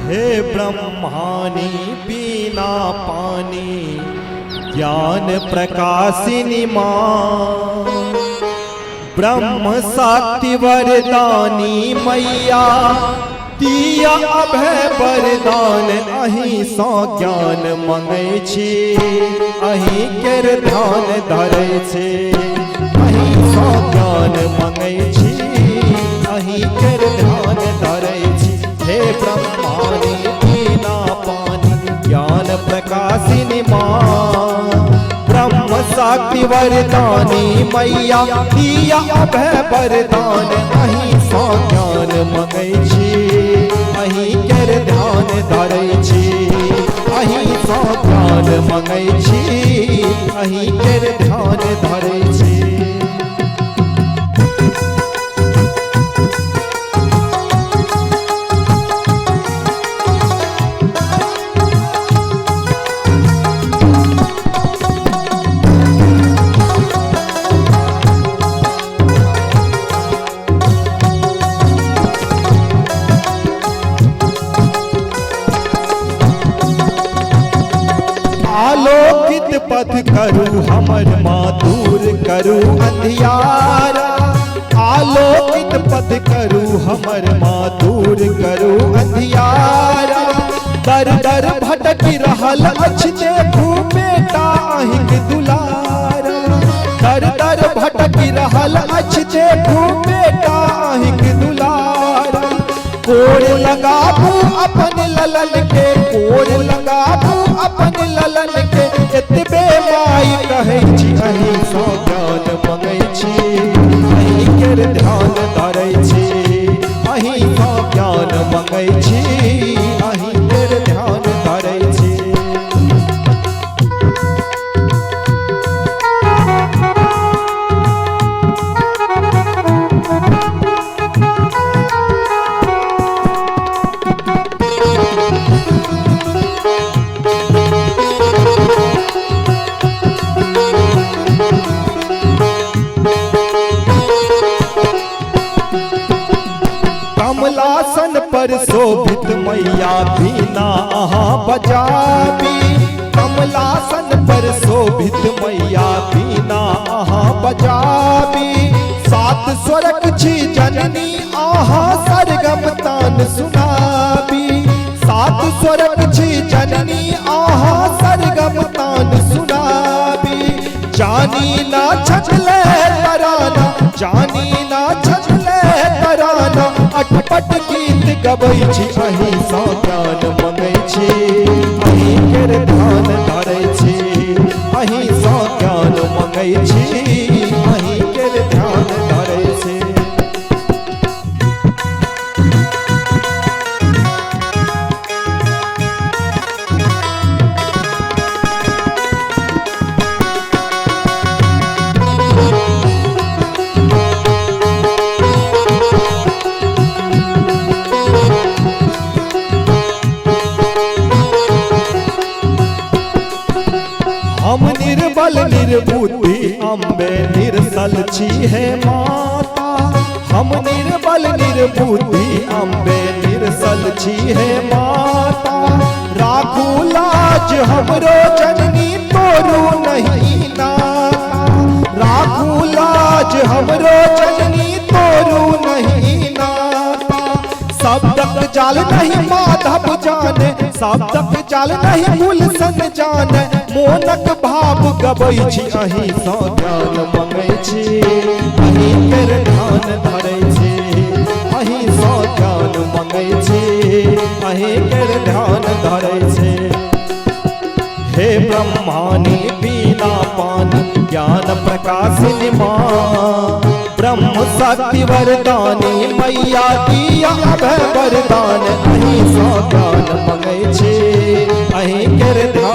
हे ब्रह्मानी बिना पानी ज्ञान प्रकाशिनी माँ, ब्रह्म शक्ति वरदानी मैया दिया अभय वरदान। अहीं सौ ज्ञान मंगै छी, अहीं केर ध्यान धरै छी। अहीं सौ ज्ञान मंगै छी, अहीं केर ध्यान धरै छी। हे ब्रह्मानी बिना पानी ज्ञान प्रकाशिनी माँ, ब्रह्म शक्ति वरदानी मैया दिया अभय वरदान। अहीं सौ ज्ञान मंगै छी, अहीं केर ध्यान धरै छी। अहीं सौ ज्ञान मंगै छी, अहीं केर ध्यान धरै छी। आलोकित पथ करू हमर माँ, दूर करू अंधियारा। आलोकित पथ करू हमर माँ, दूर करू अंधियारा। दर दर भटक रहल अछि देखू बेटा अहिंक दुलारा। दर दर भटक रहल अछि देखू बेटा अहिंक दुलारा। कोर लगाबू अपन ललन के, कोर लगाबू अपन ललन के। एतबे माई कहै छी, अहीं सौ ज्ञान मंगै छी, अहीं केर ध्यान धरै छी। अहीं सौ ज्ञान मंगै छी, अहीं केर ध्यान धरै छी। कमलासन पर शोभित मैया बीना अहाँ बजाबी। कमलासन पर शोभित मैया बीना अहाँ बजाबी। सात स्वरक छी जननी अहाँ सरगम तान सुनाबी। सात स्वरक छी जननी अहाँ सरगम तान सुनाबी। जानी ना छछले तराना, जानी ना छछले तराना। अटपट गीत गबै छी, अहीं सौ ज्ञान मंगै छी, अहीं केर ध्यान धरै छी। अहीं सौ ज्ञान मंगै छी, अहीं केर ध्यान धरै छी। हम निर्बल निर्बुद्धि अम्बे निरसल छी हे माता। हम निर्बल निर्बुद्धि अम्बे निरसल छी हे माता। राखू लाज हमरो जननी तोरू नहीं नाता। राखू लाज हमरो जननी तोरू नहीं नाता। शब्दक जाल नहीं माधव जाने, शब्दक जाल नहीं गुलशन जाने। मोनक भाव गबै छी, अहीं सौ ज्ञान मंगै छी, अहीं केर ध्यान धरै छी। अहीं सौ ज्ञान मंगै छी, अहीं केर ध्यान धरै छी। हे ब्रह्मानी बिना पानी ज्ञान प्रकाशिनी माँ, ब्रह्म शक्ति वरदानी मैया दिया अभय वरदान। अहीं सौ ज्ञान मंगै छी, अहीं केर ध्यान